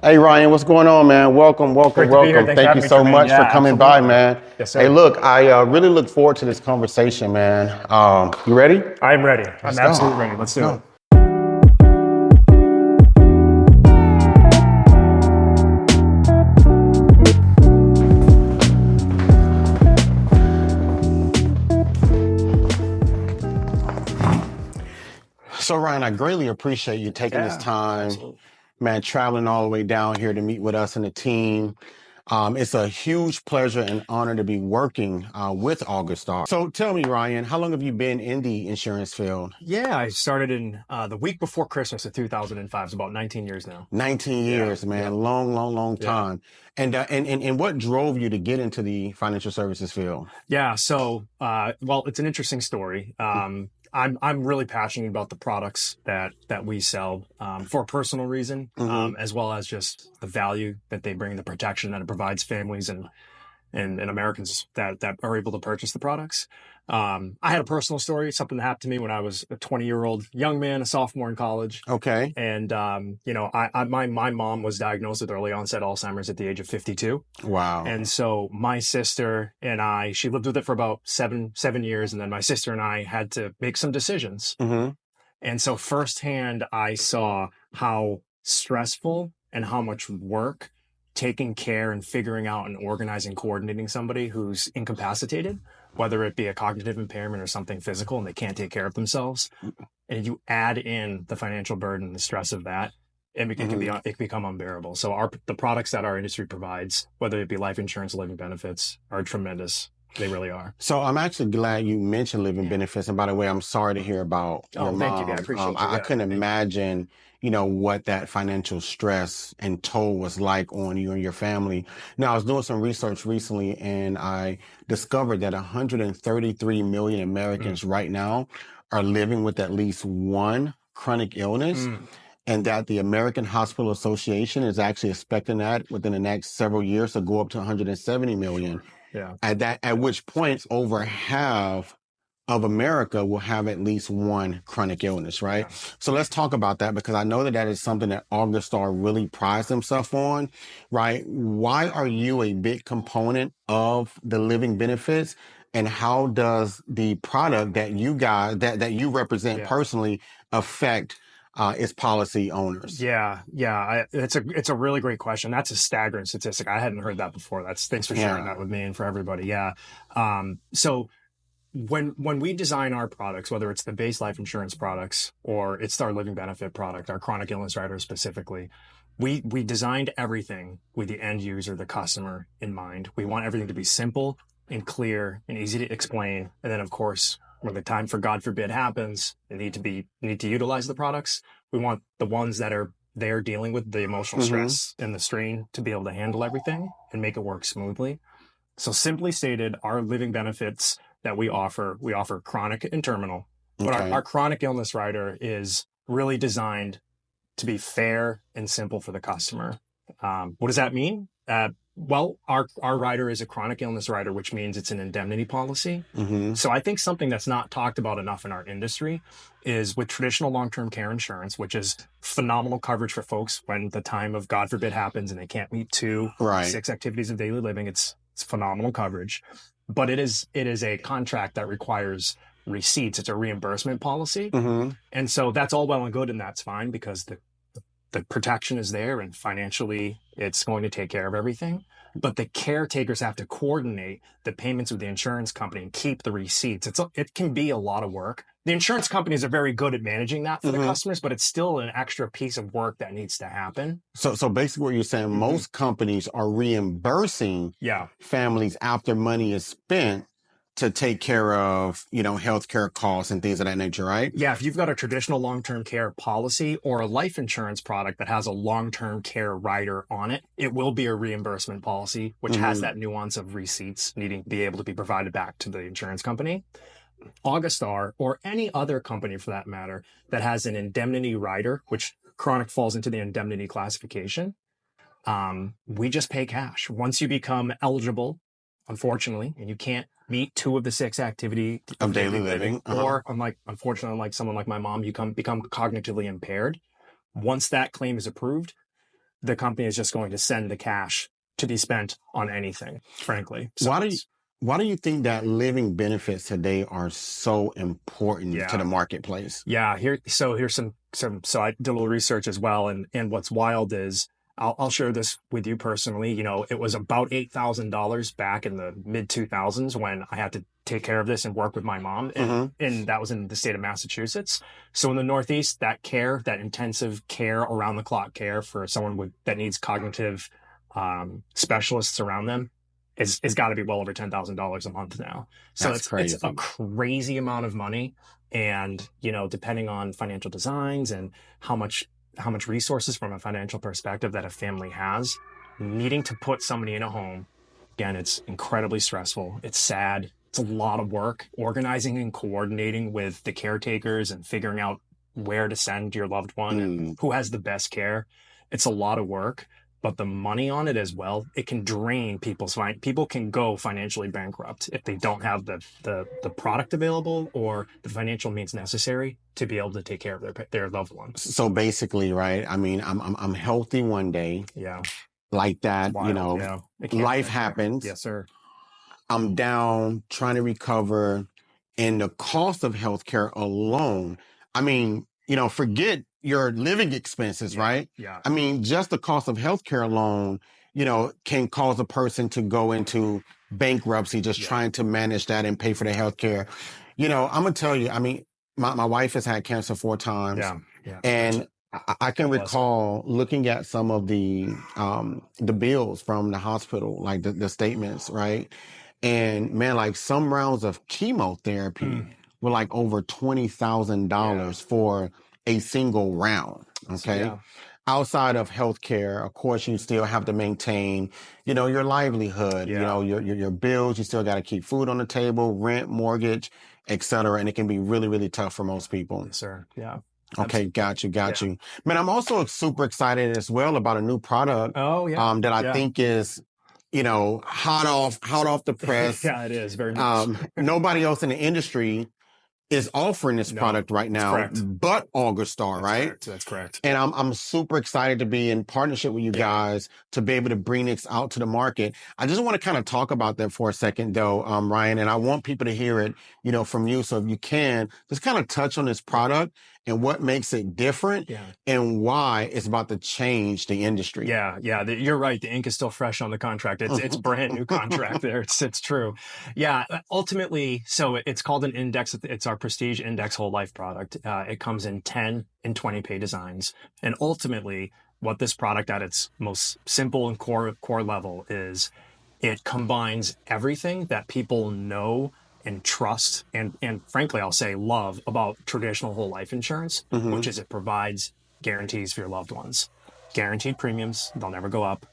Hey Ryan, what's going on, man? Welcome, welcome, Great to be here. welcome. Thanks for Thank you having me, so Tromane. much for Yeah, coming by, absolutely. man. Yes, Hey, sir. look, I really look forward to this conversation, man. You ready? I'm ready. I'm Let's go. absolutely ready. Let's Let's do it. go. So Ryan, I greatly appreciate you taking this Yeah, time, absolutely. man, traveling all the way down here to meet with us and the team. It's a huge pleasure and honor to be working with Augustar. So tell me, Ryan, how long have you been in the insurance field? Yeah, I started in the week before Christmas of 2005. It's about 19 years now. 19 Yeah, years, man. yep, Long, long, long yeah. time. And what drove you to get into the financial services field? Yeah, so well, it's an interesting story. I'm really passionate about the products that we sell for a personal reason, Mm-hmm. as well as just the value that they bring, the protection that it provides families and Americans that are able to purchase the products. I had a personal story, something that happened to me when I was a 20-year-old young man, a sophomore in college. Okay. And my mom was diagnosed with early onset Alzheimer's at the age of 52. Wow. And so my sister and I, she lived with it for about seven years, and then my sister and I had to make some decisions. Mm-hmm. And so firsthand, I saw how stressful and how much work taking care and figuring out and organizing, coordinating somebody who's incapacitated, whether it be a cognitive impairment or something physical and they can't take care of themselves. And you add in the financial burden, the stress of that, Mm-hmm. it can become unbearable. So the products that our industry provides, whether it be life insurance, living benefits, are tremendous. They really are. So I'm actually glad you mentioned living benefits. And by the way, I'm sorry to hear about your Oh, thank you. Yeah, I mom. appreciate you. I Yeah, couldn't thank you. imagine, what that financial stress and toll was like on you and your family. Now, I was doing some research recently and I discovered that 133 million Mm, Americans right now are living with at least one chronic illness. mm, And that the American Hospital Association is actually expecting that within the next several years to go up to 170 million. sure. Yeah. At which point over half of America will have at least one chronic illness, right? Yeah. So let's talk about that because I know that that is something that Augustar really prides himself on, right? Why are you a big component of the living benefits? And how does the product that you guys that you represent Yeah. personally affect its policy owners? It's a really great question. That's a staggering statistic. I hadn't heard that before. Thanks for sharing Yeah. that with me and for everybody. Yeah. So when we design our products, whether it's the base life insurance products or it's our living benefit product, our chronic illness rider specifically, we designed everything with the end user, the customer in mind. We want everything to be simple and clear and easy to explain. And then of course, when the time for God forbid happens, you need to utilize the products. We want the ones that are there dealing with the emotional Mm-hmm. stress and the strain to be able to handle everything and make it work smoothly. So simply stated, our living benefits that we offer chronic and terminal, but Okay. our chronic illness rider is really designed to be fair and simple for the customer. What does that mean? Well, our rider is a chronic illness rider, which means it's an indemnity policy. Mm-hmm. So I think something that's not talked about enough in our industry is with traditional long-term care insurance, which is phenomenal coverage for folks when the time of God forbid happens and they can't meet two of the Right. six activities of daily living. It's phenomenal coverage, but it is a contract that requires receipts. It's a reimbursement policy. Mm-hmm. And so that's all well and good, and that's fine because the protection is there and financially it's going to take care of everything. But the caretakers have to coordinate the payments with the insurance company and keep the receipts. It can be a lot of work. The insurance companies are very good at managing that for the Mm-hmm. customers, but it's still an extra piece of work that needs to happen. So basically what you're saying, Mm-hmm. most companies are reimbursing Yeah. families after money is spent to take care of, healthcare costs and things of that nature, right? Yeah, if you've got a traditional long-term care policy or a life insurance product that has a long-term care rider on it, it will be a reimbursement policy, which has Mm-hmm. that nuance of receipts needing to be able to be provided back to the insurance company. Augustar, or any other company for that matter, that has an indemnity rider, which chronic falls into the indemnity classification, we just pay cash. Once you become eligible, unfortunately, and you can't meet two of the six activity Of of daily daily living, living. Uh-huh. or unfortunately, like someone like my mom, you become cognitively impaired. Once that claim is approved, the company is just going to send the cash to be spent on anything, frankly. So Why do you, it's, why do you think that living benefits today are so important to yeah. the marketplace? Yeah, here's so I did a little research as well, and what's wild is I'll share this with you personally. You know, it was about $8,000 back in the mid 2000s when I had to take care of this and work with my mom, Hmm. and that was in the state of Massachusetts. So in the Northeast, that care, that intensive care, around the clock care for someone with that needs cognitive specialists around them is got to be well over $10,000 a month now. So That's it's a crazy. crazy amount of money, and you know, depending on financial designs and how much resources from a financial perspective that a family has, needing to put somebody in a home, again, it's incredibly stressful. It's sad. It's a lot of work organizing and coordinating with the caretakers and figuring out where to send your loved one and Mm. who has the best care. It's a lot of work, but the money on it as well, it can drain people can go financially bankrupt if they don't have the product available or the financial means necessary to be able to take care of their loved one. So basically, right? I mean, I'm healthy one day, Yeah, like it's that, wild. Yeah, it can't. life happens. Yes, sir. I'm down trying to recover, and the cost of healthcare alone, I mean, forget your living expenses, Yeah, right? yeah, I mean, just the cost of healthcare alone, can cause a person to go into bankruptcy just yeah, trying to manage that and pay for their healthcare. I'm gonna tell you, I mean, my wife has had cancer 4 times, yeah, yeah. Gotcha. and I can God bless her. recall looking at some of the bills from the hospital, like the statements, right? And man, like some rounds of chemotherapy Mm, were like over yeah, $20,000 for a single round. Okay. yeah, Outside of healthcare, of course, you still have to maintain, your livelihood, yeah. your bills. You still got to keep food on the table, rent, mortgage, et cetera. And it can be really, really tough for most people. Yes, sir. Yeah, Okay, absolutely. got Yeah. you. Man, I'm also super excited as well about a new product Oh, yeah, that I yeah, think is, hot off the press. yeah. It is very much. Nobody else in the industry is offering this No, product right that's now, correct. but Augustar, That's right? correct. That's correct. And I'm super excited to be in partnership with you Yeah. guys to be able to bring this out to the market. I just want to kind of talk about that for a second though, Ryan, and I want people to hear it, from you. So if you can, just kind of touch on this Yeah. product and what makes it different Yeah. and why it's about to change the industry. Yeah, yeah, you're right. The ink is still fresh on the contract. It's brand new contract there. It's true. Yeah, ultimately, so it's called an index. It's our prestige index whole life product. It comes in 10 and 20 pay designs, and ultimately, what this product at its most simple and core level is, it combines everything that people know and trust and frankly, I'll say love about traditional whole life insurance, Hmm. which is it provides guarantees for your loved ones. Guaranteed premiums, they'll never go up.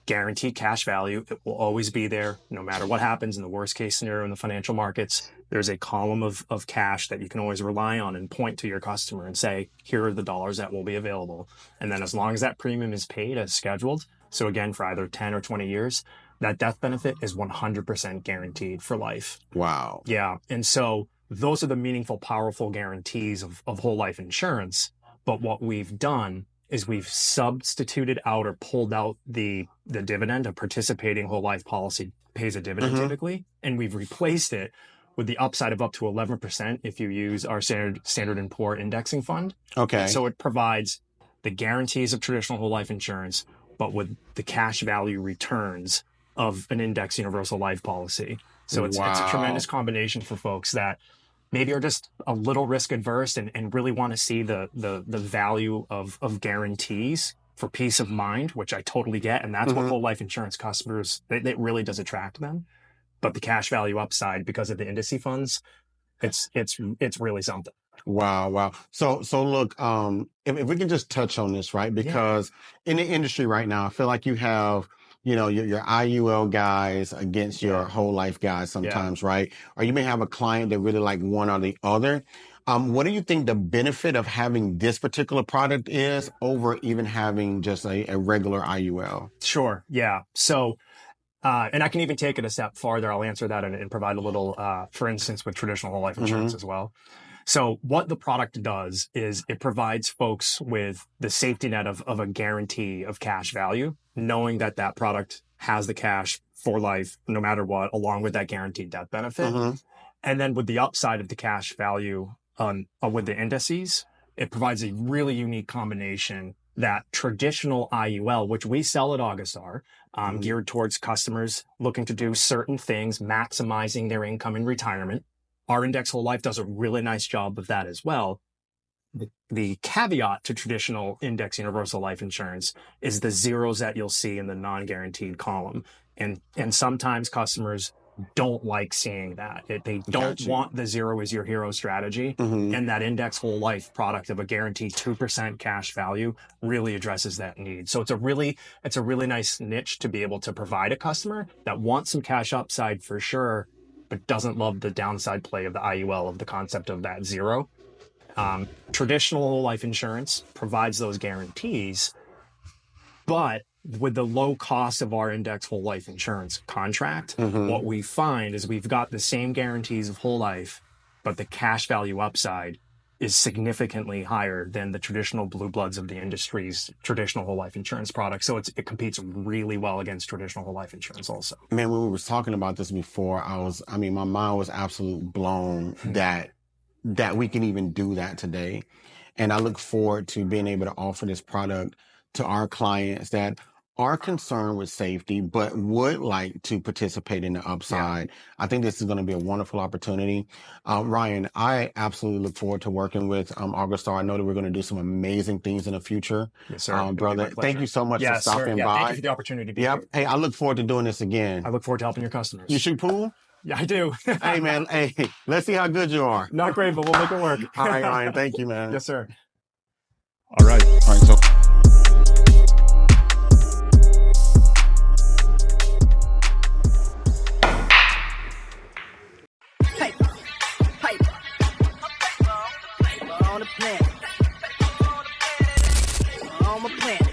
Guaranteed cash value, it will always be there no matter what happens in the worst case scenario in the financial markets. There's a column of cash that you can always rely on and point to your customer and say, here are the dollars that will be available. And then as long as that premium is paid as scheduled, so again, for either 10 or 20 years, that death benefit is 100% guaranteed for life. Wow. Yeah. And so those are the meaningful, powerful guarantees of whole life insurance. But what we've done is we've substituted out or pulled out the dividend. A participating whole life policy pays a dividend Hmm. typically, and we've replaced it with the upside of up to 11% if you use our Standard and Poor indexing fund. And Okay. so it provides the guarantees of traditional whole life insurance, but with the cash value returns of an index universal life policy. So it's a tremendous Wow. combination for folks that maybe are just a little risk adverse and really want to see the value of guarantees for peace of mind, which I totally get. And that's what Hmm. whole life insurance customers, it really does attract them. But the cash value upside because of the indice funds, it's really something. Wow, wow. So look, if we can just touch on this, right? Yeah, Because in the industry right now, I feel like you have, your IUL guys against your yeah, whole life guys yeah. sometimes, right? Or you may have a client that really like one or the other. What do you think the benefit of having this particular product is over even having just a regular IUL? Sure. Yeah. So and I can even take it a step farther. I'll answer that and provide a little, for instance, with traditional whole life insurance Hmm. as well. So what the product does is it provides folks with the safety net of a guarantee of cash value, knowing that that product has the cash for life, no matter what, along with that guaranteed death benefit. Mm-hmm. And then with the upside of the cash value with the indices, it provides a really unique combination that traditional IUL, which we sell at Augustar, geared towards customers looking to do certain things, maximizing their income in retirement. Our index whole life does a really nice job of that as well. The caveat to traditional index universal life insurance is the zeros that you'll see in the non-guaranteed column. And sometimes customers don't like seeing that. They don't want the zero is your hero strategy. Mm-hmm. And that index whole life product of a guaranteed 2% cash value really addresses that need. So it's a really nice niche to be able to provide a customer that wants some cash upside for sure, but doesn't love the downside play of the IUL, of the concept of that zero. Traditional whole life insurance provides those guarantees, but with the low cost of our index whole life insurance contract, what we find is we've got the same guarantees of whole life, but the cash value upside is significantly higher than the traditional blue bloods of the industry's traditional whole life insurance product. So it competes really well against traditional whole life insurance also. Man, when we were talking about this before, my mind was absolutely blown that we can even do that today. And I look forward to being able to offer this product to our clients that are concerned with safety, but would like to participate in the upside. Yeah. I think this is going to be a wonderful opportunity. Ryan, I absolutely look forward to working with Augustar. I know that we're going to do some amazing things in the future. Yes, sir. Brother, thank you so much for stopping by. Thank you for the opportunity to be here. Hey, I look forward to doing this again. I look forward to helping your customers. You shoot pool? Yeah, I do. Hey, man. Hey, let's see how good you are. Not great, but we'll make it work. All right, Ryan. Thank you, man. Yes, sir. All right. So. On the planet. On my planet.